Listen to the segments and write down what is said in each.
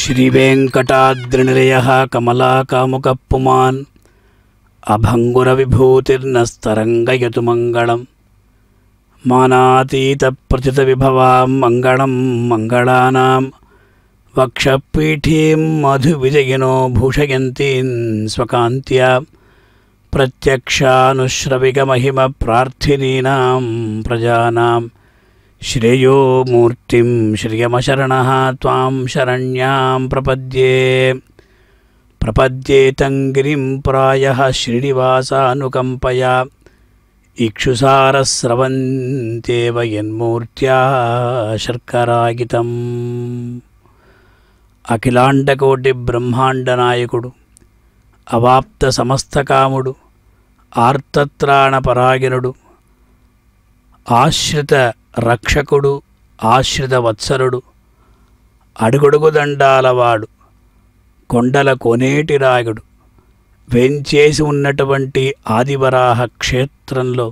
శ్రీవేంకటాద్రినిలయః కమలాకాముకపుమాన్ అభంగురవిభూతిర్నస్తరంగయతు మంగళం మానాతీతప్రతితవిభవాం మంగళం మంగళానాం వక్షపీఠీం మధువిజయినో భూషయంతీన్ స్వకాంత్యా ప్రత్యక్షానుశ్రవికమహిమ ప్రార్థినీనాం ప్రజానాం శ్రేయో మూర్తిం శ్రియమశరణః త్వాం శరణ్యాం ప్రపద్యేతం గిరిం ప్రాయః శ్రీనివాసానుకంపయా ఇక్షుసారస్రవంతేవ యన్మూర్త్యా శర్కరాగితం. అఖిలాండకోటి బ్రహ్మాండ నాయకుడు, అవాప్త సమస్తకాముడు, ఆర్తత్రాణ పరాయణుడు, ఆశ్రిత రక్షకుడు, ఆశ్రిత వత్సలుడు, అడుగడుగు దండాలవాడు, కొండల కోనేటి రాయుడు, వేంచేసి ఉన్నటువంటి ఆదివరాహ క్షేత్రంలో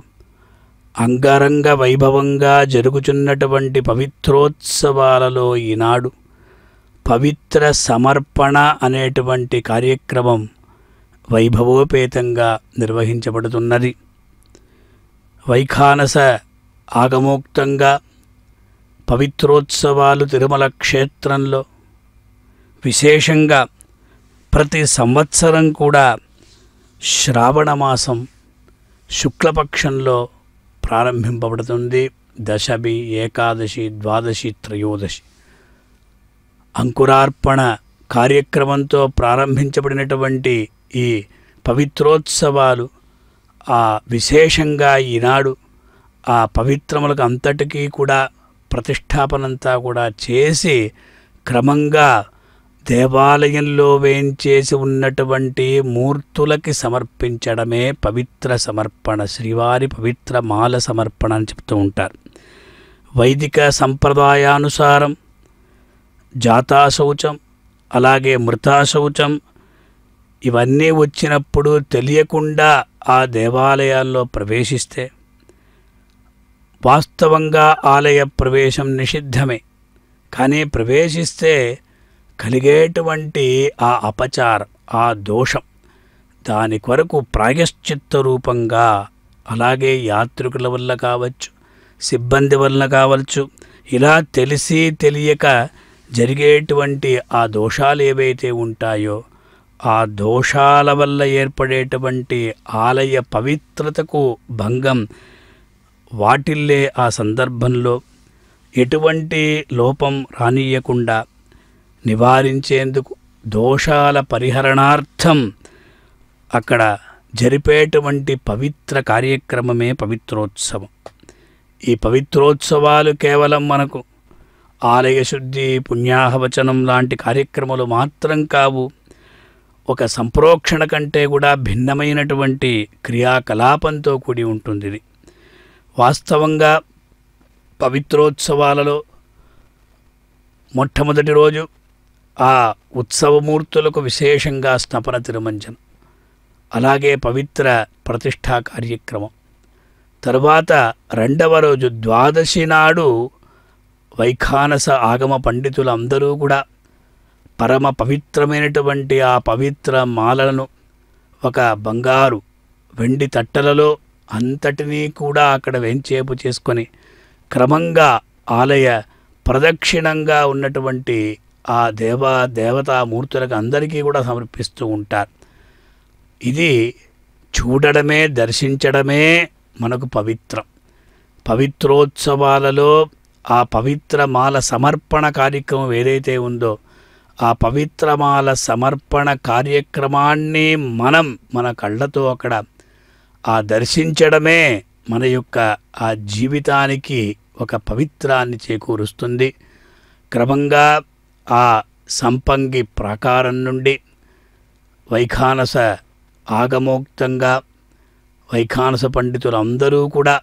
అంగరంగ వైభవంగా జరుగుచున్నటువంటి పవిత్రోత్సవాలలో ఈనాడు పవిత్ర సమర్పణ అనేటువంటి కార్యక్రమం వైభవోపేతంగా నిర్వహించబడుతున్నది. వైఖానస ఆగమోక్తంగా పవిత్రోత్సవాలు తిరుమల క్షేత్రంలో విశేషంగా ప్రతి సంవత్సరం కూడా శ్రావణమాసం శుక్లపక్షంలో ప్రారంభింపబడుతుంది. దశమి, ఏకాదశి, ద్వాదశి, త్రయోదశి అంకురార్పణ కార్యక్రమంతో ప్రారంభించబడినటువంటి ఈ పవిత్రోత్సవాలు విశేషంగా ఈనాడు ఆ పవిత్రములకు అంతటికీ కూడా ప్రతిష్టాపనంతా కూడా చేసి క్రమంగా దేవాలయంలో వేంచేసి ఉన్నటువంటి మూర్తులకి సమర్పించడమే పవిత్ర సమర్పణ, శ్రీవారి పవిత్ర మాల సమర్పణ అని చెప్తూ ఉంటారు. వైదిక సంప్రదాయానుసారం జాతాశౌచం, అలాగే మృతాశౌచం ఇవన్నీ వచ్చినప్పుడు తెలియకుండా ఆ దేవాలయాల్లో ప్రవేశిస్తే వాస్తవంగా ఆలయ ప్రవేశం నిషిద్ధమే. కానీ ప్రవేశిస్తే కలిగేటువంటి ఆ అపచారం, ఆ దోషం, దాని కొరకు ప్రాయశ్చిత్త రూపంగా అలాగే యాత్రికుల వల్ల కావచ్చు, సిబ్బంది వల్ల కావచ్చు, ఇలా తెలిసి తెలియక జరిగేటువంటి ఆ దోషాలు ఏవైతే ఉంటాయో ఆ దోషాల వల్ల ఏర్పడేటువంటి ఆలయ పవిత్రతకు భంగం వాటిల్లే ఆ సందర్భంలో ఎటువంటి లోపం రానియకుండా నివారించేందుకు దోషాల పరిహరణార్థం అక్కడ జరిపేటువంటి పవిత్ర కార్యక్రమమే పవిత్రోత్సవం. ఈ పవిత్రోత్సవాలు కేవలం మనకు ఆలయ శుద్ధి, పుణ్యాహవచనం లాంటి కార్యక్రమాలు మాత్రం కావు. ఒక సంప్రోక్షణ కంటే కూడా భిన్నమైనటువంటి క్రియాకలాపంతో కూడి ఉంటుంది ఇది. వాస్తవంగా పవిత్రోత్సవాలలో మొట్టమొదటి రోజు ఆ ఉత్సవమూర్తులకు విశేషంగా స్నపన తిరుమంజనం, అలాగే పవిత్ర ప్రతిష్టా కార్యక్రమం. తరువాత రెండవ రోజు ద్వాదశి నాడు వైఖానస ఆగమ పండితులు అందరూ కూడా పరమ పవిత్రమైనటువంటి ఆ పవిత్ర మాలలను ఒక బంగారు వెండి తట్టలలో అంతటినీ కూడా అక్కడ వెంచేపు చేసుకొని క్రమంగా ఆలయ ప్రదక్షిణంగా ఉన్నటువంటి ఆ దేవతామూర్తులకు అందరికీ కూడా సమర్పిస్తూ ఉంటారు. ఇది చూడడమే, దర్శించడమే మనకు పవిత్రం. పవిత్రోత్సవాలలో ఆ పవిత్రమాల సమర్పణ కార్యక్రమం ఏదైతే ఉందో ఆ పవిత్రమాల సమర్పణ కార్యక్రమాన్ని మన కళ్ళతో అక్కడ ఆ దర్శించడమే మన యొక్క ఆ జీవితానికి ఒక పవిత్రాన్ని చేకూరుస్తుంది. క్రమంగా ఆ సంపంగి ప్రాకారం నుండి వైఖానస ఆగమోక్తంగా వైఖానస పండితులు అందరూ కూడా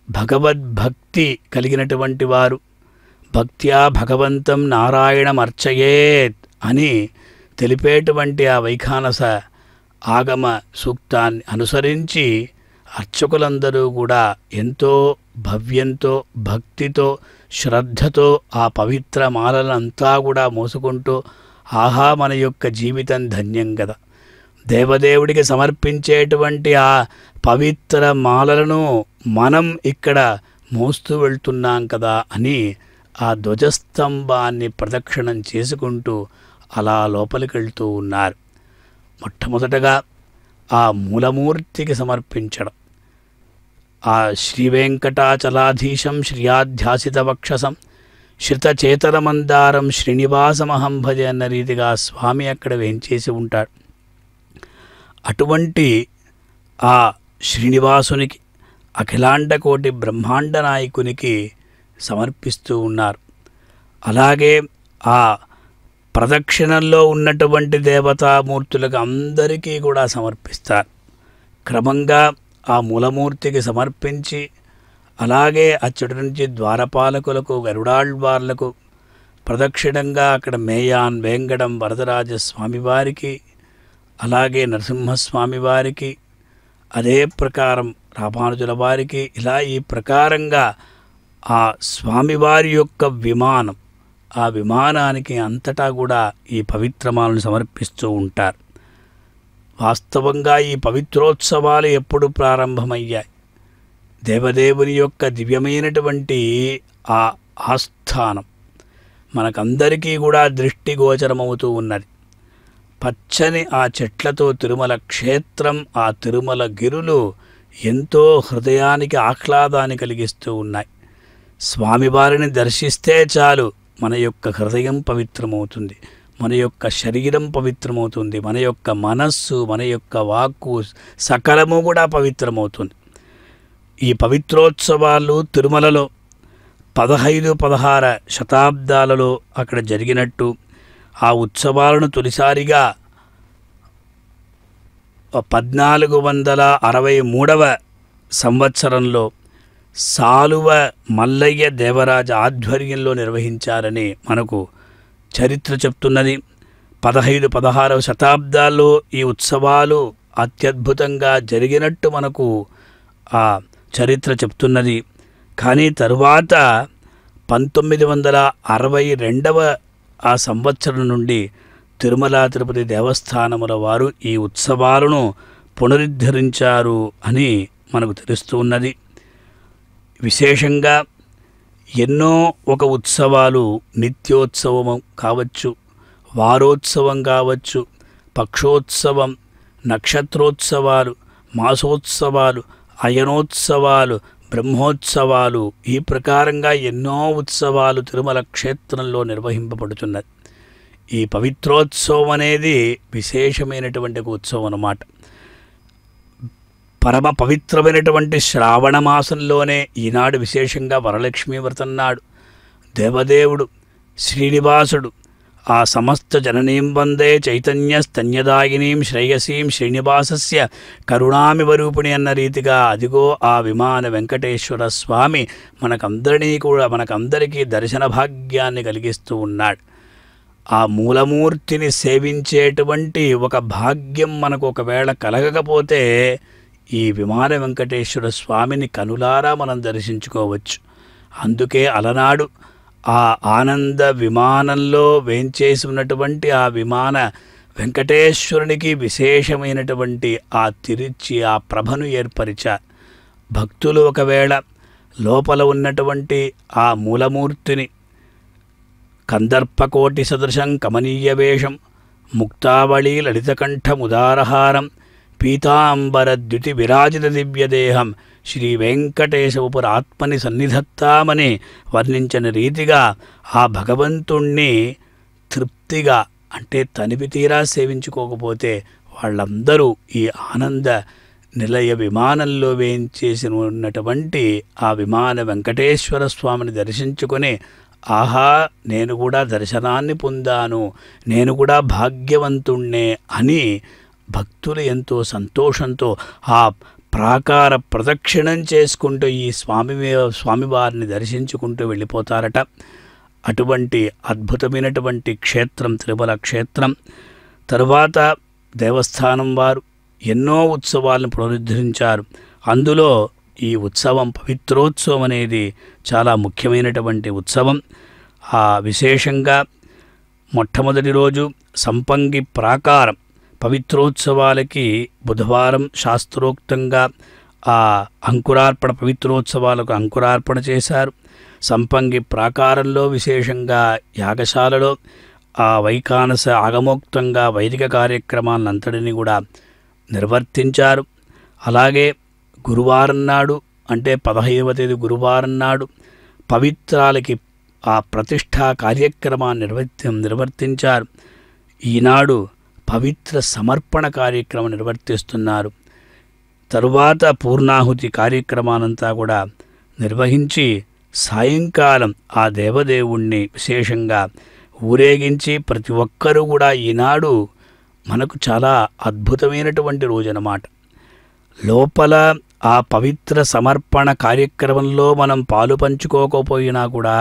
భగవద్భక్తి కలిగినటువంటి వారు భక్త్యా భగవంతం నారాయణమర్చయేత్ అని తెలిపేటువంటి ఆ వైఖానస ఆగమ సూక్తాన్ని అనుసరించి అర్చకులందరూ కూడా ఎంతో భవ్యంతో భక్తితో శ్రద్ధతో ఆ పవిత్ర మాలలంతా కూడా మోసుకుంటూ ఆహా మన యొక్క జీవితం ధన్యం కదా, దేవదేవుడికి సమర్పించేటువంటి ఆ పవిత్ర మాలలను మనం ఇక్కడ మోస్తూ వెళ్తున్నాం కదా అని ఆ ధ్వజస్తంభాన్ని ప్రదక్షిణం చేసుకుంటూ అలా లోపలికి వెళ్తూ ఉన్నారు. మొట్టమొదటగా ఆ మూలమూర్తికి సమర్పించడం. ఆ శ్రీవేంకటాచలాధీశం శ్రియాధ్యాసిత వక్షసం శ్రితచేతనమందారం శ్రీనివాసమహం భజ అన్న రీతిగా స్వామి అక్కడ వేంచేసి ఉంటాడు. అటువంటి ఆ శ్రీనివాసునికి, అఖిలాండకోటి బ్రహ్మాండ నాయకునికి సమర్పిస్తూ ఉన్నారు. అలాగే ఆ ప్రదక్షిణంలో ఉన్నటువంటి దేవతామూర్తులకు అందరికీ కూడా సమర్పిస్తారు. క్రమంగా ఆ మూలమూర్తికి సమర్పించి అలాగే అచ్చటి నుంచి ద్వారపాలకులకు, గరుడాళ్వార్లకు, ప్రదక్షిణంగా అక్కడ మేయాన్ వేంకటం వరదరాజ స్వామివారికి, అలాగే నరసింహస్వామి వారికి, అదే ప్రకారం రామానుజుల వారికి, ఇలా ఈ ప్రకారంగా ఆ స్వామివారి యొక్క విమానం, ఆ విమానానికి అంతటా కూడా ఈ పవిత్రమాలను సమర్పిస్తూ ఉంటారు. వాస్తవంగా ఈ పవిత్రోత్సవాలు ఎప్పుడు ప్రారంభమయ్యాయి? దేవదేవుని యొక్క దివ్యమైనటువంటి ఆ ఆస్థానం మనకందరికీ కూడా దృష్టిగోచరమవుతూ ఉన్నది. పచ్చని ఆ చెట్లతో తిరుమల క్షేత్రం, ఆ తిరుమల గిరులు ఎంతో హృదయానికి ఆహ్లాదాన్ని కలిగిస్తూ ఉన్నాయి. స్వామివారిని దర్శిస్తే చాలు మన యొక్క హృదయం పవిత్రమవుతుంది, మన యొక్క శరీరం పవిత్రమవుతుంది, మన యొక్క మనస్సు, మన యొక్క వాక్కు సకలము కూడా పవిత్రమవుతుంది. ఈ పవిత్రోత్సవాలు తిరుమలలో 15-16 శతాబ్దాలలో అక్కడ జరిగినట్టు, ఆ ఉత్సవాలను తొలిసారిగా 1463వ సంవత్సరంలో సాలువ మల్లయ్య దేవరాజ ఆధ్వర్యంలో నిర్వహించారని మనకు చరిత్ర చెప్తున్నది. 15-16వ శతాబ్దాల్లో ఈ ఉత్సవాలు అత్యద్భుతంగా జరిగినట్టు మనకు ఆ చరిత్ర చెప్తున్నది. కానీ తరువాత 1962వ ఆ సంవత్సరం నుండి తిరుమల తిరుపతి దేవస్థానముల వారు ఈ ఉత్సవాలను పునరుద్ధరించారు అని మనకు తెలుస్తూ ఉన్నది. విశేషంగా ఎన్నో ఒక ఉత్సవాలు నిత్యోత్సవం కావచ్చు, వారోత్సవం కావచ్చు, పక్షోత్సవం, నక్షత్రోత్సవాలు, మాసోత్సవాలు, అయనోత్సవాలు, బ్రహ్మోత్సవాలు, ఈ ప్రకారంగా ఎన్నో ఉత్సవాలు తిరుమల క్షేత్రంలో నిర్వహింపబడుతున్నది. ఈ పవిత్రోత్సవం అనేది విశేషమైనటువంటి ఒక ఉత్సవం అన్నమాట. పరమ పవిత్రమైనటువంటి శ్రావణ మాసంలోనే ఈనాడు విశేషంగా వరలక్ష్మీ వ్రతం నాడు దేవదేవుడు శ్రీనివాసుడు ఆ సమస్త జననీం వందే చైతన్య స్తన్యదాయినీం శ్రేయసీం శ్రీనివాసస్య కరుణామివరూపిణి అన్న రీతిగా అదిగో ఆ విమాన వెంకటేశ్వర స్వామి మనకందరికీ దర్శన భాగ్యాన్ని కలిగిస్తూ ఉన్నాడు. ఆ మూలమూర్తిని సేవించేటువంటి ఒక భాగ్యం మనకు ఒకవేళ కలగకపోతే ఈ విమాన వెంకటేశ్వర స్వామిని కనులారా మనం దర్శించుకోవచ్చు. అందుకే అలనాడు ఆ ఆనంద విమానంలో వేంచేసి ఉన్నటువంటి ఆ విమాన వెంకటేశ్వరునికి విశేషమైనటువంటి ఆ తిరుచి ఆ ప్రభను ఏర్పరిచారు. భక్తులు ఒకవేళ లోపల ఉన్నటువంటి ఆ మూలమూర్తిని కందర్పకోటి సదృశం కమనీయ వేషం ముక్తావళీ లలితకంఠముదారహారం పీతాంబరద్యుతి విరాజిత దివ్యదేహం శ్రీ వెంకటేశవుపురాత్మని సన్నిధత్తామని వర్ణించిన రీతిగా ఆ భగవంతుణ్ణి తృప్తిగా అంటే తనివి తీరా సేవించుకోకపోతే వాళ్ళందరూ ఈ ఆనంద నిలయ విమానంలో వేయించేసి ఉన్నటువంటి ఆ విమాన వెంకటేశ్వర స్వామిని దర్శించుకొని ఆహా నేను కూడా దర్శనాన్ని పొందాను, నేను కూడా భాగ్యవంతుణ్ణే అని భక్తులు ఎంతో సంతోషంతో ఆ ప్రాకార ప్రదక్షిణం చేసుకుంటూ ఈ స్వామివారిని దర్శించుకుంటూ వెళ్ళిపోతారట. అటువంటి అద్భుతమైనటువంటి క్షేత్రం తిరుమల క్షేత్రం. తరువాత దేవస్థానం వారు ఎన్నో ఉత్సవాలను పునరుద్ధరించారు. అందులో ఈ ఉత్సవం పవిత్రోత్సవం అనేది చాలా ముఖ్యమైనటువంటి ఉత్సవం. ఆ విశేషంగా మొట్టమొదటి రోజు సంపంగి ప్రాకారం పవిత్రోత్సవాలకి బుధవారం శాస్త్రోక్తంగా ఆ అంకురార్పణ పవిత్రోత్సవాలకు అంకురార్పణ చేశారు. సంపంగి ప్రాకారంలో విశేషంగా యాగశాలలో ఆ వైకానస ఆగమోక్తంగా వైదిక కార్యక్రమాలంతటినీ కూడా నిర్వర్తించారు. అలాగే గురువారం నాడు అంటే 15వ తేదీ గురువారం నాడు పవిత్రాలకి ఆ ప్రతిష్ఠా కార్యక్రమాన్ని నిర్వర్తించారు. ఈనాడు పవిత్ర సమర్పణ కార్యక్రమం నిర్వర్తిస్తున్నారు. తరువాత పూర్ణాహుతి కార్యక్రమానంతా కూడా నిర్వహించి సాయంకాలం ఆ దేవదేవుణ్ణి విశేషంగా ఊరేగించి ప్రతి ఒక్కరూ కూడా ఈనాడు మనకు చాలా అద్భుతమైనటువంటి రోజు అన్నమాట. లోపల ఆ పవిత్ర సమర్పణ కార్యక్రమంలో మనం పాలు పంచుకోకపోయినా కూడా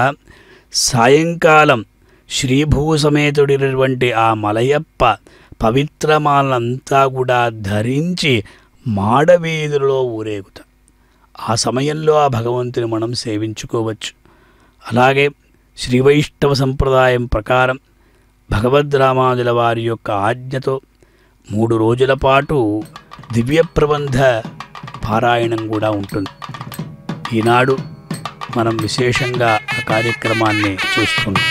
సాయంకాలం శ్రీభూసమేతుడినటువంటి ఆ మలయప్ప పవిత్రమాలంతా కూడా ధరించి మాడవీధులలో ఊరేగుతా. ఆ సమయంలో ఆ భగవంతుని మనం సేవించుకోవచ్చు. అలాగే శ్రీవైష్ణవ సంప్రదాయం ప్రకారం భగవద్రామానుజుల వారి యొక్క ఆజ్ఞతో 3 రోజుల పాటు దివ్య ప్రబంధ పారాయణం కూడా ఉంటుంది. ఈనాడు మనం విశేషంగా ఆ కార్యక్రమాన్ని చూస్తున్నాం.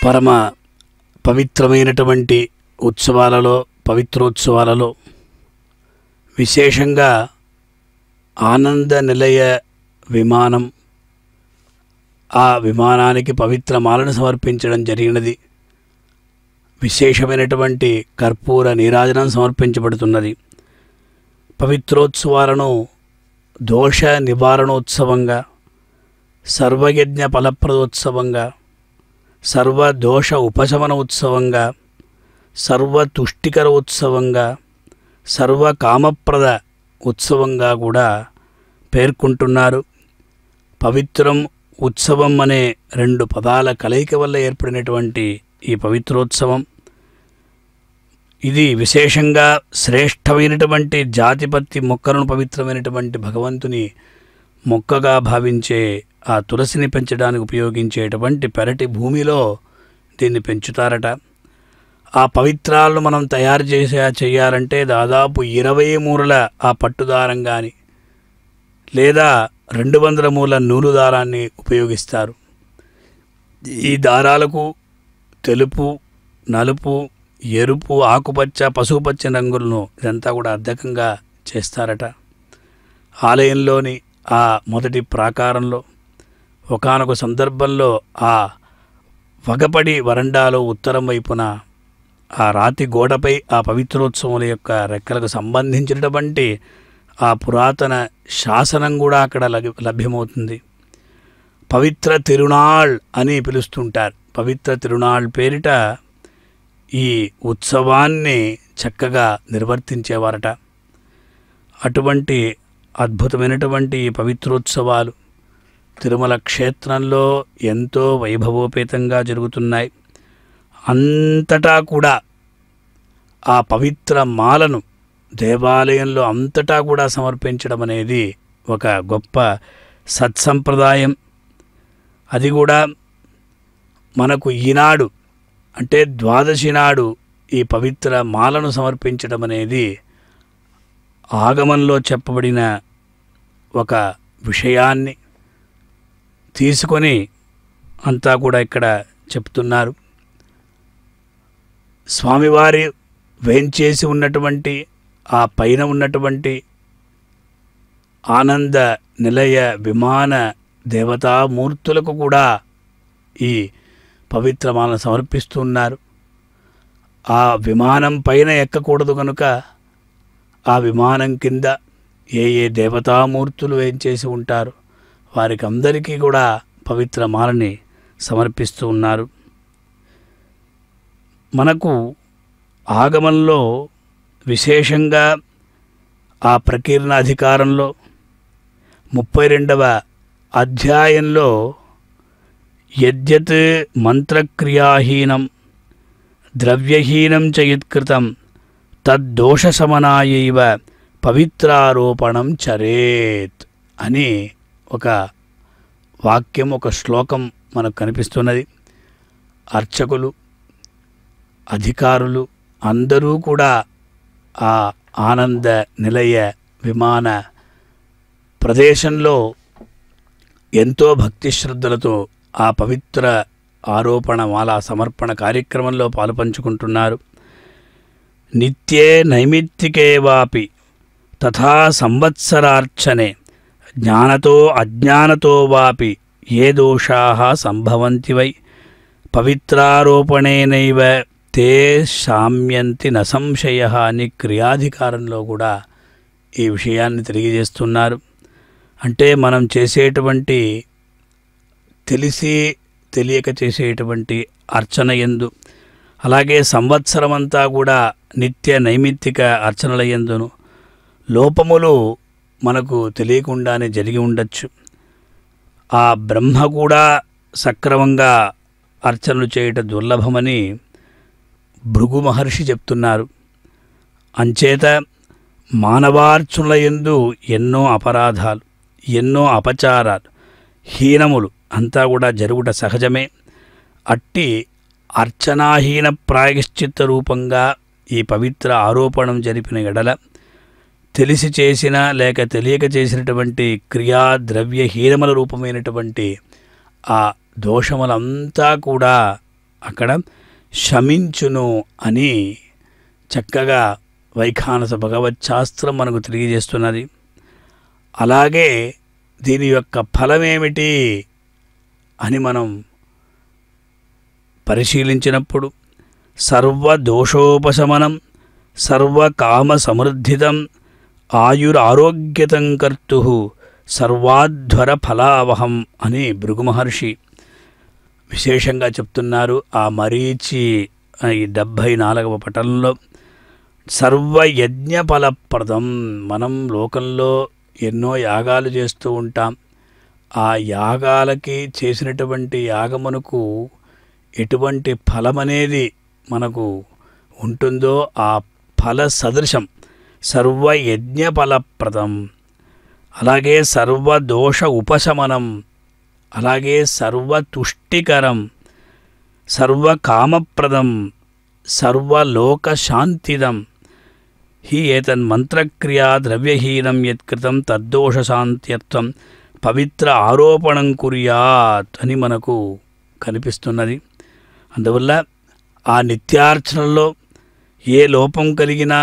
పరమ పవిత్రమైనటువంటి ఉత్సవాలలో, పవిత్రోత్సవాలలో విశేషంగా ఆనంద నిలయ విమానం, ఆ విమానానికి పవిత్రమాలను సమర్పించడం జరిగినది. విశేషమైనటువంటి కర్పూర నీరాజనం సమర్పించబడుతున్నది. పవిత్రోత్సవాలను దోష నివారణోత్సవంగా, సర్వయజ్ఞ ఫలప్రదోత్సవంగా, సర్వదోష ఉపశమన ఉత్సవంగా, సర్వతుష్టికర ఉత్సవంగా, సర్వకామప్రద ఉత్సవంగా కూడా పేర్కొంటున్నారు. పవిత్రం, ఉత్సవం అనే రెండు పదాల కలయిక వల్ల ఏర్పడినటువంటి ఈ పవిత్రోత్సవం, ఇది విశేషంగా శ్రేష్టమైనటువంటి జాతిపత్తి మొక్కలను పవిత్రమైనటువంటి భగవంతుని మొక్కగా భావించే ఆ తులసిని పెంచడానికి ఉపయోగించేటువంటి పెరటి భూమిలో దీన్ని పెంచుతారట. ఆ పవిత్రాలను మనం తయారు చేయాలంటే దాదాపు 20 మూరల ఆ పట్టుదారం కానీ లేదా 200 మూరల నూలు దారాన్ని ఉపయోగిస్తారు. ఈ దారాలకు తెలుపు, నలుపు, ఎరుపు, ఆకుపచ్చ, పసుపుపచ్చ రంగులను ఇదంతా కూడా అద్దకంగా చేస్తారట. ఆలయంలోని ఆ మొదటి ప్రాకారంలో ఒకానొక సందర్భంలో ఆ వగపడి వరండాలో ఉత్తరం వైపున ఆ రాతి గోడపై ఆ పవిత్రోత్సవం యొక్క రెక్కలకు సంబంధించినటువంటి ఆ పురాతన శాసనం కూడా అక్కడ లభ్యమవుతుంది. పవిత్ర తిరునాళ్ అని పిలుస్తుంటారు. పవిత్ర తిరునాళ్ పేరిట ఈ ఉత్సవాన్ని చక్కగా నిర్వర్తించేవారట. అటువంటి అద్భుతమైనటువంటి ఈ పవిత్రోత్సవాలు తిరుమల క్షేత్రంలో ఎంతో వైభవోపేతంగా జరుగుతున్నాయి. అంతటా కూడా ఆ పవిత్ర మాలను దేవాలయంలో అంతటా కూడా సమర్పించడం అనేది ఒక గొప్ప సత్సంప్రదాయం. అది కూడా మనకు ఈనాడు అంటే ద్వాదశి నాడు ఈ పవిత్ర మాలను సమర్పించడం అనేది ఆగమంలో చెప్పబడిన ఒక విషయాన్ని తీసుకొని అంతా కూడా ఇక్కడ చెప్తున్నారు. స్వామివారి వేంచేసి ఉన్నటువంటి ఆ పైన ఉన్నటువంటి ఆనంద నిలయ విమాన దేవతామూర్తులకు కూడా ఈ పవిత్రమాలను సమర్పిస్తున్నారు. ఆ విమానం పైన ఎక్కకూడదు కనుక ఆ విమానం కింద ఏ ఏ దేవతామూర్తులు వేంచేసి ఉంటారు వారికి అందరికీ కూడా పవిత్రమాలని సమర్పిస్తూ ఉన్నారు. మనకు ఆగమంలో విశేషంగా ఆ ప్రకీర్ణ అధికారంలో 32వ అధ్యాయంలో యద్యత్ మంత్రక్రియాహీనం ద్రవ్యహీనం చ యత్కృతం తద్దోషశమనాయైవ పవిత్రారోపణం చరేత్ అని ఒక వాక్యం, ఒక శ్లోకం మనకు కనిపిస్తున్నది. అర్చకులు, అధికారులు అందరూ కూడా ఆ ఆనంద నిలయ విమాన ప్రదేశంలో ఎంతో భక్తి శ్రద్ధలతో ఆ పవిత్ర ఆరోపణ మాల సమర్పణ కార్యక్రమంలో పాలుపంచుకుంటున్నారు. నిత్యే నైమిత్తికే వాపి తథా సంవత్సరార్చనే జ్ఞానతో అజ్ఞానతో వాపి ఏ దోషాః సంభవంతి వై పవిత్రారోపణేనైవ తే శామ్యంతి న సంశయః అని క్రియాధికారంలో కూడా ఈ విషయాన్ని తెలియజేస్తున్నారు. అంటే మనం చేసేటువంటి తెలిసి తెలియక చేసేటువంటి అర్చన యందు, అలాగే సంవత్సరమంతా కూడా నిత్య నైమిత్తిక అర్చనల యందును లోపములు మనకు తెలియకుండానే జరిగి ఉండొచ్చు. ఆ బ్రహ్మ కూడా సక్రమంగా అర్చనలు చేయటం దుర్లభమని భృగు మహర్షి చెప్తున్నారు. అంచేత మానవార్చనల యందు ఎన్నో అపరాధాలు, ఎన్నో అపచారాలు, హీనములు అంతా కూడా జరుగుట సహజమే. అట్టి అర్చనాహీన ప్రాయశ్చిత్త రూపంగా ఈ పవిత్ర ఆరోపణం జరిపిన ఎడల తెలిసి చేసిన లేక తెలియక చేసినటువంటి క్రియా ద్రవ్యహీనముల రూపమైనటువంటి ఆ దోషములంతా కూడా అక్కడ శమించును అని చక్కగా వైఖానస భగవచ్శాస్త్రం మనకు తెలియజేస్తున్నది. అలాగే దీని యొక్క ఫలమేమిటి అని మనం పరిశీలించినప్పుడు సర్వదోషోపశమనం సర్వకామ సమృద్ధితం ఆయురారోగ్యతం కర్తు సర్వాధ్వర ఫలావహం అని భృగు మహర్షి విశేషంగా చెప్తున్నారు. ఆ మరీచి ఈ 74వ పటంలో సర్వయజ్ఞఫలప్రదం. మనం లోకంలో ఎన్నో యాగాలు చేస్తూ ఉంటాం. ఆ యాగాలకి చేసినటువంటి యాగమునకు ఎటువంటి ఫలమనేది మనకు ఉంటుందో ఆ ఫల సదృశం సర్వయజ్ఞఫలప్రదం. అలాగే సర్వదోష ఉపశమనం, అలాగే సర్వతుష్టికరం, సర్వకామప్రదం, సర్వలోకశాంతిదం. హి ఏతన్మంత్రక్రియా ద్రవ్యహీనం యత్కృతం తద్దోషశాంత్యత్వం పవిత్ర ఆరోపణం కుర్యాత్ అని మనకు కనిపిస్తున్నది. అందువల్ల ఆ నిత్యార్చనలో ఏ లోపం కలిగినా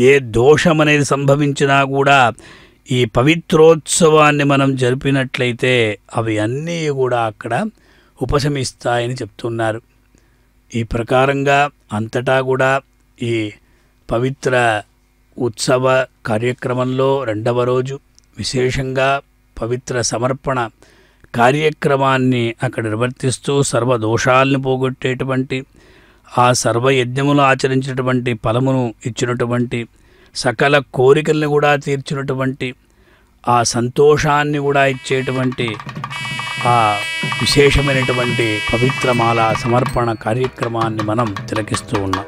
ఏ దోషం అనేది సంభవించినా కూడా ఈ పవిత్రోత్సవాన్ని మనం జరిపినట్లయితే అవి అన్నీ కూడా అక్కడ ఉపశమిస్తాయని చెప్తున్నారు. ఈ ప్రకారంగా అంతటా కూడా ఈ పవిత్ర ఉత్సవ కార్యక్రమంలో 2వ రోజు విశేషంగా పవిత్ర సమర్పణ కార్యక్రమాన్ని అక్కడ నిర్వర్తిస్తూ సర్వదోషాలను పోగొట్టేటువంటి ఆ సర్వయజ్ఞములు ఆచరించినటువంటి ఫలమును ఇచ్చినటువంటి సకల కోరికల్ని కూడా తీర్చినటువంటి ఆ సంతోషాన్ని కూడా ఇచ్చేటువంటి ఆ విశేషమైనటువంటి పవిత్రమాల సమర్పణ కార్యక్రమాన్ని మనం తిలకిస్తూ ఉన్నాం.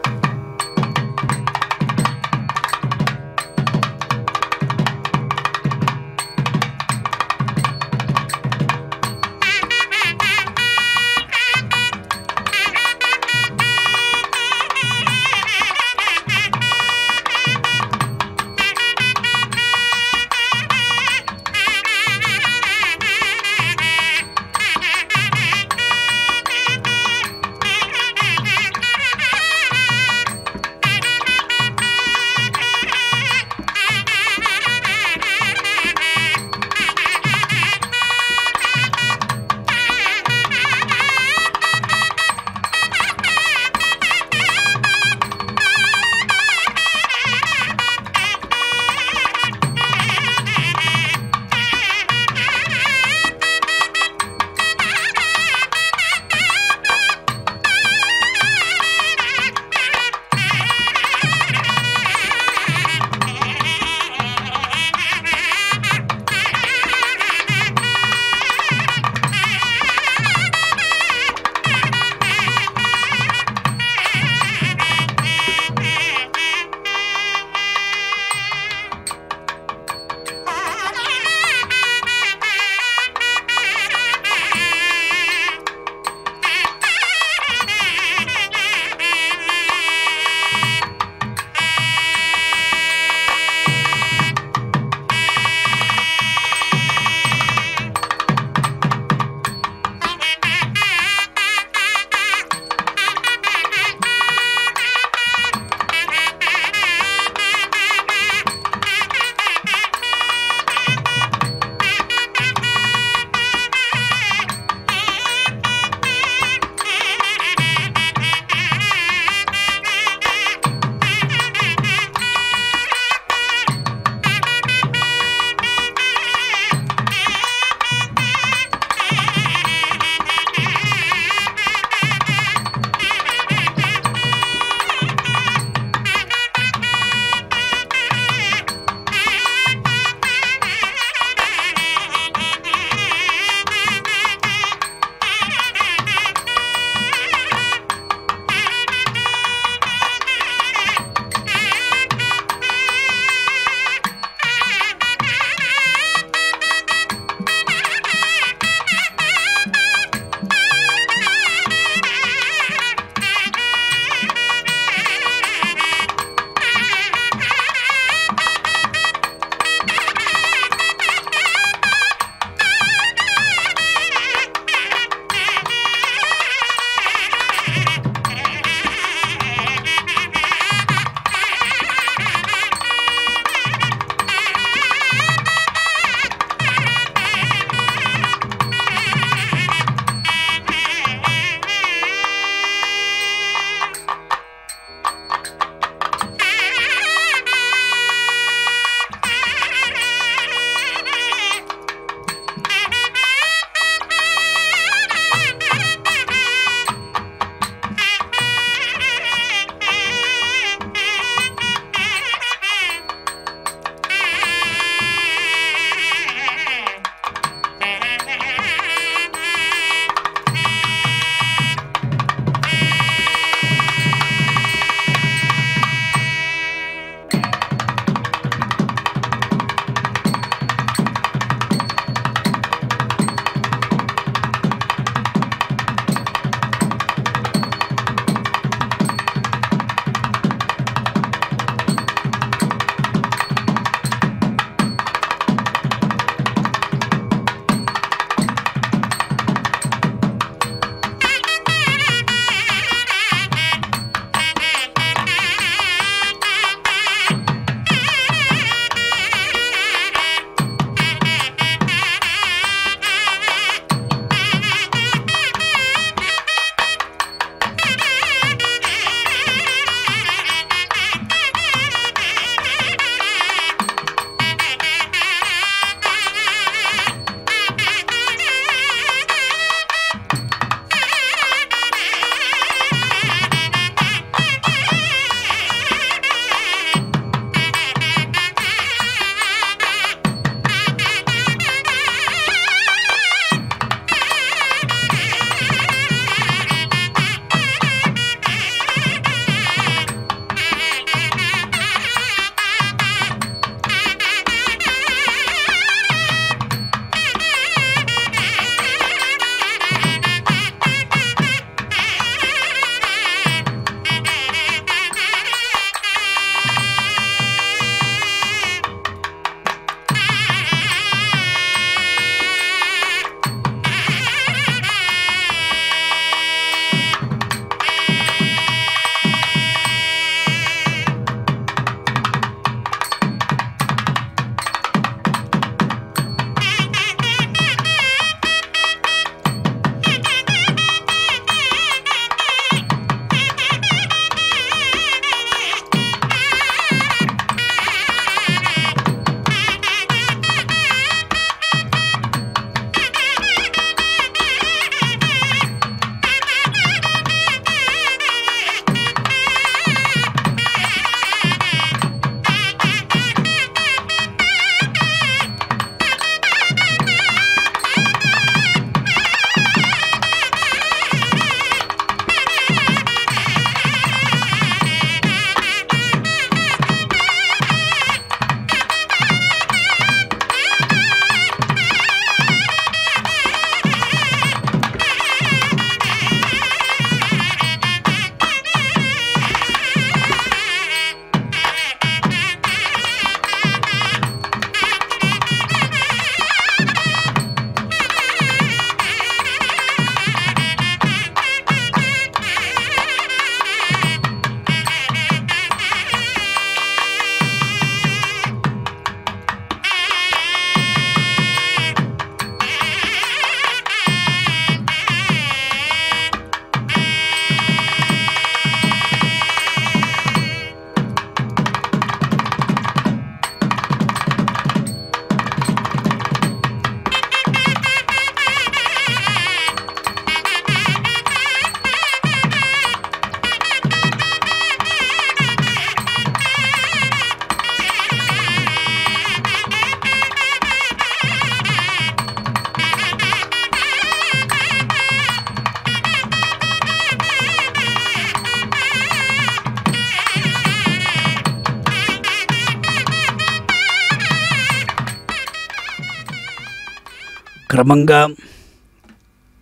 క్రమంగా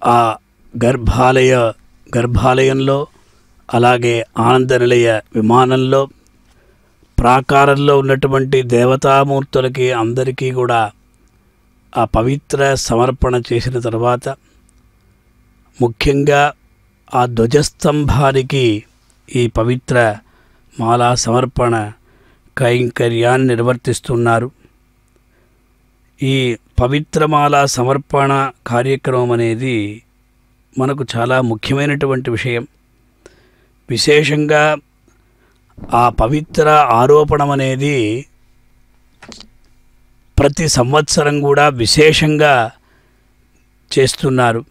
ఆ గర్భాలయంలో అలాగే ఆనందనిలయ విమానంలో ప్రాకారంలో ఉన్నటువంటి దేవతామూర్తులకి అందరికీ కూడా ఆ పవిత్ర సమర్పణ చేసిన తర్వాత ముఖ్యంగా ఆ ధ్వజస్తంభానికి ఈ పవిత్ర మాలా సమర్పణ కైంకర్యాన్ని నిర్వర్తిస్తున్నారు. ఈ పవిత్రమాల సమర్పణ కార్యక్రమం అనేది మనకు చాలా ముఖ్యమైనటువంటి విషయం. విశేషంగా ఆ పవిత్ర ఆరోపణం అనేది ప్రతి సంవత్సరం కూడా విశేషంగా చేస్తున్నారు.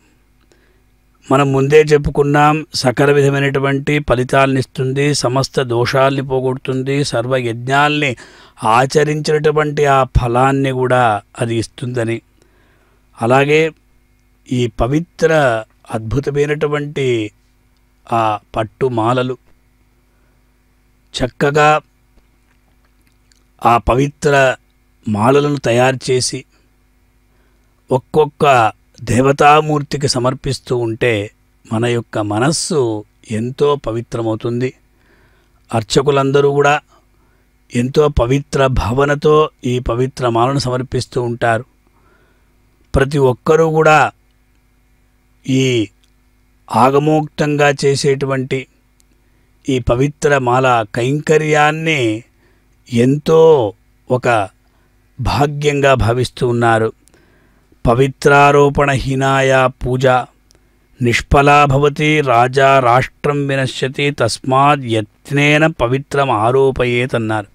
మనం ముందే చెప్పుకున్నాం, సకల విధమైనటువంటి ఫలితాలను ఇస్తుంది, సమస్త దోషాల్ని పోగొడుతుంది, సర్వయజ్ఞాల్ని ఆచరించినటువంటి ఆ ఫలాన్ని కూడా అది ఇస్తుందని. అలాగే ఈ పవిత్ర అద్భుతమైనటువంటి ఆ పట్టుమాలలు చక్కగా ఆ పవిత్ర మాలలను తయారు చేసి ఒక్కొక్క దేవతామూర్తికి సమర్పిస్తూ ఉంటే మన యొక్క మనస్సు ఎంతో పవిత్రమవుతుంది. అర్చకులందరూ కూడా ఎంతో పవిత్ర భావనతో ఈ పవిత్ర మాలను సమర్పిస్తూ ఉంటారు. ప్రతి ఒక్కరూ కూడా ఈ ఆగమోక్తంగా చేసేటువంటి ఈ పవిత్ర మాల కైంకర్యాన్ని ఎంతో ఒక భాగ్యంగా భావిస్తూ ఉన్నారు. పవిత్రారోపణహీనాయ పూజ నిష్ఫలా భవతి, రాజా రాష్ట్రం వినశ్యతి, తస్మాత్ యత్నేన పవిత్రం ఆరోపయేతన్నారు.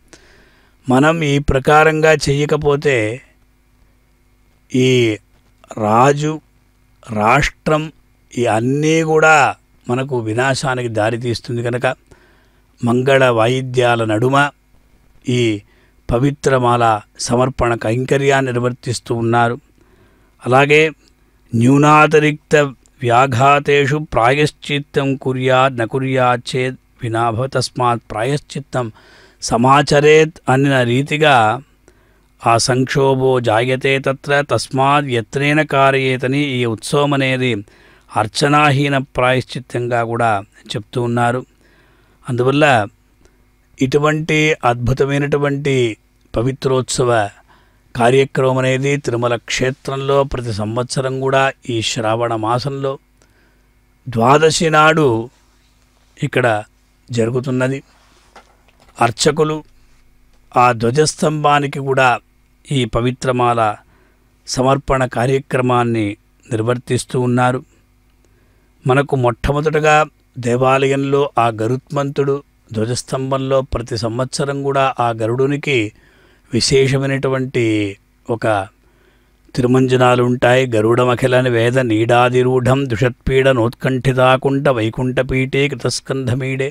మనం ఈ ప్రకారంగా చెయ్యకపోతే ఈ రాజు రాష్ట్రం ఈ అన్నీ కూడా మనకు వినాశానికి దారితీస్తుంది. కనుక మంగళ వాయిద్యాల నడుమ ఈ పవిత్రమాల సమర్పణ కైంకర్యాన్ని నిర్వర్తిస్తూ ఉన్నారు. అలాగే న్యూనాతిరిక్త వ్యాఘాతేషు ప్రాయశ్చిత్తం కుర్యాత్ న కుర్యాత్ చేత్ వినాభవ, తస్మాత్ ప్రాయశ్చిత్తం సమాచరేత్ అన్న రీతిగా ఆ సంక్షోభో జాయతే తత్ర తస్మాత్ యత్నేన కార్యేతని ఈ ఉత్సవం అనేది అర్చనాహీన ప్రాయశ్చిత్తంగా కూడా చెప్తూ ఉన్నారు. అందువల్ల ఇటువంటి అద్భుతమైనటువంటి పవిత్రోత్సవ కార్యక్రమం అనేది తిరుమల క్షేత్రంలో ప్రతి సంవత్సరం కూడా ఈ శ్రావణ మాసంలో ద్వాదశి నాడు ఇక్కడ జరుగుతున్నది. అర్చకులు ఆ ధ్వజస్తంభానికి కూడా ఈ పవిత్రమాల సమర్పణ కార్యక్రమాన్ని నిర్వర్తిస్తూ ఉన్నారు. మనకు మొట్టమొదటగా దేవాలయంలో ఆ గరుత్మంతుడు ధ్వజస్తంభంలో ప్రతి సంవత్సరం కూడా ఆ గరుడునికి విశేషమైనటువంటి ఒక తిరుమంజనాలు ఉంటాయి. గరుడమఖిలని వేద నీడాదిరూఢం దుషత్పీడ నోత్కంఠితాకుంఠ వైకుంఠపీఠే కృతస్కంధమీడే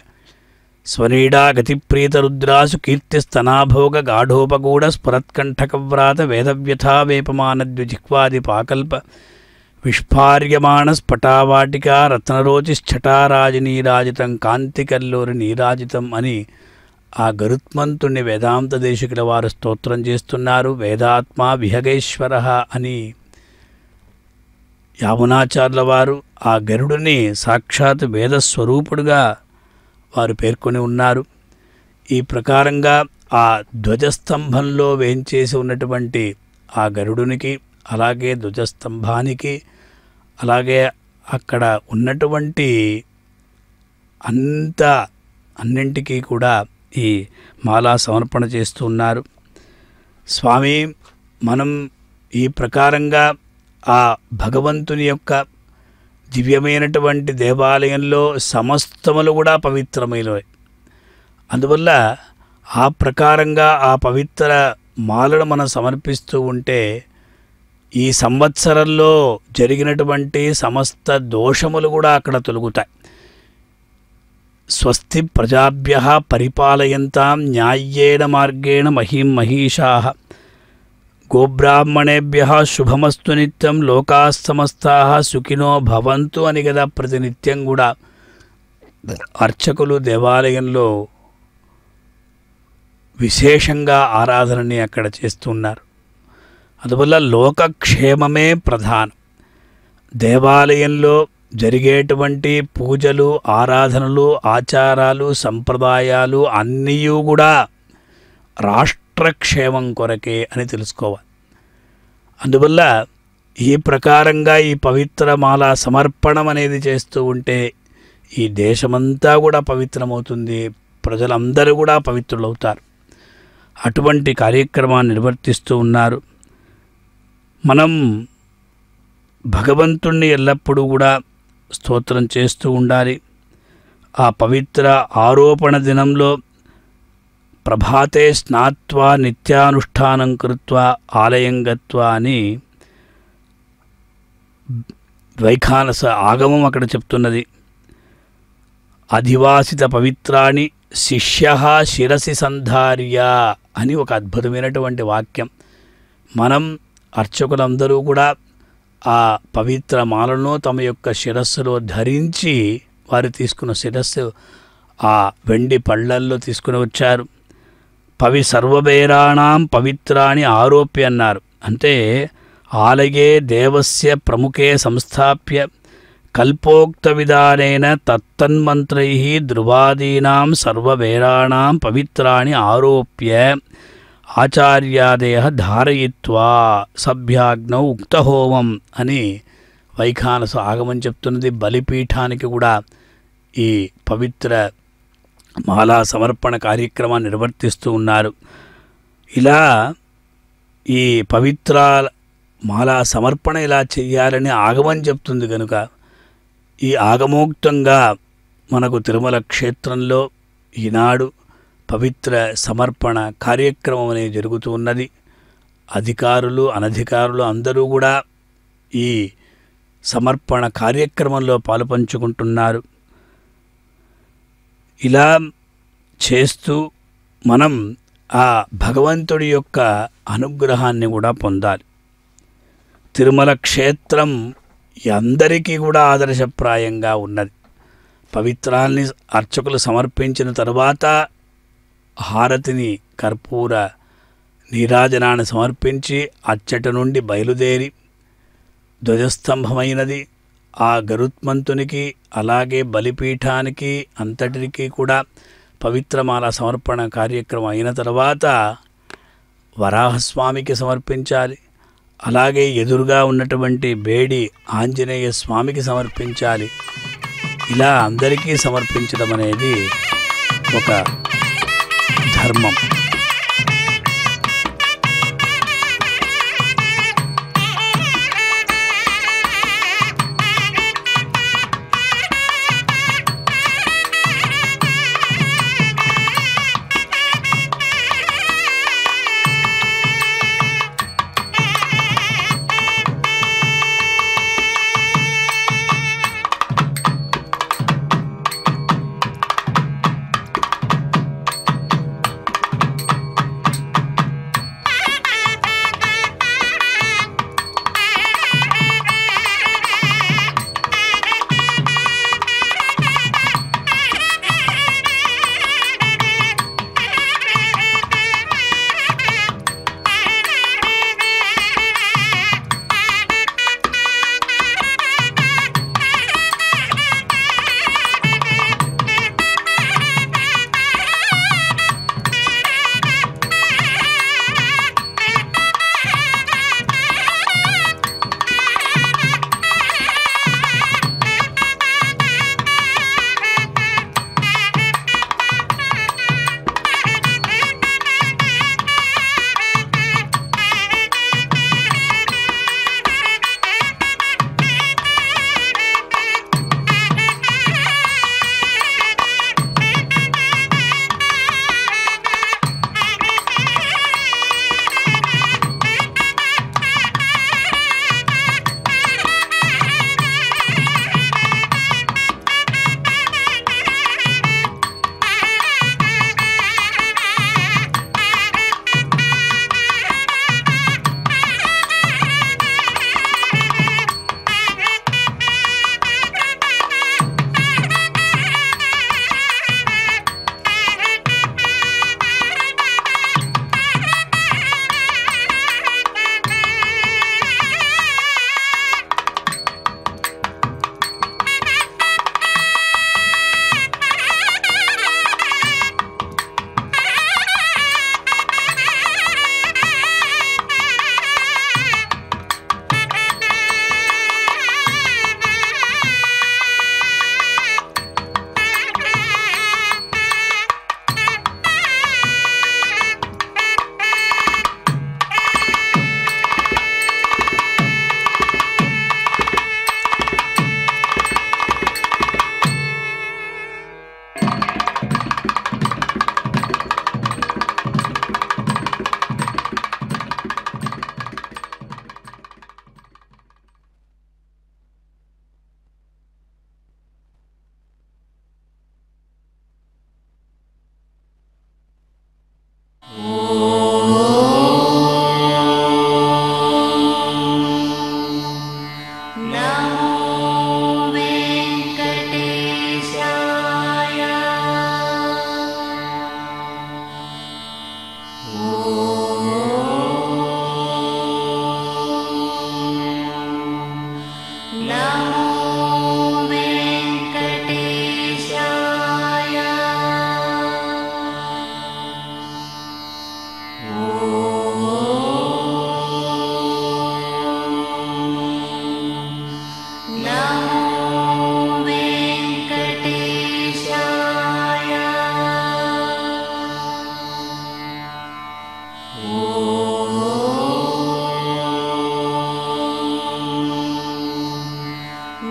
స్వనీడా గతిప్రీతరుద్రాసు కీర్తిస్తనాభోగ గాఢోపగూఢ స్ఫురత్కంఠకవ్రాత వేదవ్యథా వేపమానద్విజిహ్వాది పాకల్ప విష్పార్యమాణ స్ఫటావాటికా రత్నరోచిశ్చటారాజి నీరాజితం కాంతికల్లోరి నీరాజితం అని ఆ గరుత్మంతుణ్ణి వేదాంత దేశికుల వారు స్తోత్రం చేస్తున్నారు. వేదాత్మా విహగేశ్వర అని యామునాచార్యుల వారు ఆ గరుడుని సాక్షాత్ వేదస్వరూపుడుగా వారు పేర్కొని ఉన్నారు. ఈ ప్రకారంగా ఆ ధ్వజస్తంభంలో వేంచేసి ఉన్నటువంటి ఆ గరుడునికి, అలాగే ధ్వజస్తంభానికి, అలాగే అక్కడ ఉన్నటువంటి అన్నింటికీ కూడా ఈ మాలా సమర్పణ చేస్తూ ఉన్నారు. స్వామి, మనం ఈ ప్రకారంగా ఆ భగవంతుని యొక్క దివ్యమైనటువంటి దేవాలయంలో సమస్తములు కూడా పవిత్రమైనవి. అందువల్ల ఆ ప్రకారంగా ఆ పవిత్ర మాలను మనం సమర్పిస్తూ ఉంటే ఈ సంవత్సరంలో జరిగినటువంటి సమస్త దోషములు కూడా అక్కడ తొలగుతాయి. స్వస్తి ప్రజాభ్య పరిపాలయంతాం న్యాయ్యేన మార్గేణ మహీం మహిషాః గోబ్రాహ్మణేభ్య శుభమస్తు నిత్యం లోకాస్తమస్తాః సుఖినో భవంతు అని కదా ప్రతినిత్యం కూడా అర్చకులు దేవాలయంలో విశేషంగా ఆరాధనని అక్కడ చేస్తున్నారు. అందువల్ల లోకక్షేమమే ప్రధానం. దేవాలయంలో జరిగేటువంటి పూజలు, ఆరాధనలు, ఆచారాలు, సంప్రదాయాలు అన్నీ కూడా రాష్ట్రక్షేమం కొరకే అని తెలుసుకోవాలి. అందువల్ల ఈ ప్రకారంగా ఈ పవిత్ర మాల సమర్పణం అనేది చేస్తూ ఉంటే ఈ దేశమంతా కూడా పవిత్రమవుతుంది, ప్రజలందరూ కూడా పవిత్రులవుతారు. అటువంటి కార్యక్రమాన్ని నిర్వర్తిస్తూ ఉన్నారు. మనం భగవంతుణ్ణి ఎల్లప్పుడూ కూడా స్తోత్రం చేస్తూ ఉండాలి. ఆ పవిత్ర ఆరోపణ దినంలో ప్రభాతే స్నాత్వా నిత్యానుష్ఠానం కృత్వా ఆలయం గత్వా అని వైఖానస ఆగమం అక్కడ చెప్తున్నది. అధివాసిత పవిత్రాణి శిష్య శిరసి సంధార్య అని ఒక అద్భుతమైనటువంటి వాక్యం. మనం అర్చకులందరూ కూడా ఆ పవిత్ర మాలను తమ యొక్క శిరస్సులో ధరించి వారు తీసుకున్న శిరస్సు ఆ వెండి పళ్ళల్లో తీసుకుని వచ్చారు. సర్వబేరాణం పవిత్రాన్ని ఆరోప్య అన్నారు. అంటే ఆలయే దేవస్య ప్రముఖే సంస్థాప్య కల్పోక్త విధానేన తత్తన్మంత్రై ధ్రువాదీనాం సర్వబేరాణం పవిత్రాన్ని ఆరోప్య ఆచార్యాదయ ధారయిత్వా సభ్యాగ్నౌ ఉక్తహోమం అని వైఖానస ఆగమం చెప్తున్నది. బలిపీఠానికి కూడా ఈ పవిత్ర మాలా సమర్పణ కార్యక్రమాన్ని నిర్వర్తిస్తూ ఉన్నారు. ఇలా ఈ పవిత్ర మాలా సమర్పణ ఇలా చెయ్యాలని ఆగమం చెప్తుంది కనుక ఈ ఆగమోక్తంగా మనకు తిరుమల క్షేత్రంలో ఈనాడు పవిత్ర సమర్పణ కార్యక్రమం అనేది జరుగుతూ ఉన్నది. అధికారులు అనధికారులు అందరూ కూడా ఈ సమర్పణ కార్యక్రమంలో పాలుపంచుకుంటున్నారు. ఇలా చేస్తూ మనం ఆ భగవంతుడి యొక్క అనుగ్రహాన్ని కూడా పొందాలి. తిరుమల క్షేత్రం అందరికీ కూడా ఆదర్శప్రాయంగా ఉన్నది. పవిత్రాల్ని అర్చకులు సమర్పించిన తరువాత హారతిని కర్పూర నీరాజనాన్ని సమర్పించి అచ్చట నుండి బయలుదేరి ధ్వజస్తంభమైనది ఆ గరుత్మంతునికి అలాగే బలిపీఠానికి అంతటికి కూడా పవిత్రమాల సమర్పణ కార్యక్రమం అయిన తర్వాత వరాహస్వామికి సమర్పించాలి. అలాగే ఎదురుగా ఉన్నటువంటి బేడి ఆంజనేయ స్వామికి సమర్పించాలి. ఇలా అందరికీ సమర్పించడం అనేది ఒక ధర్మం.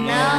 నా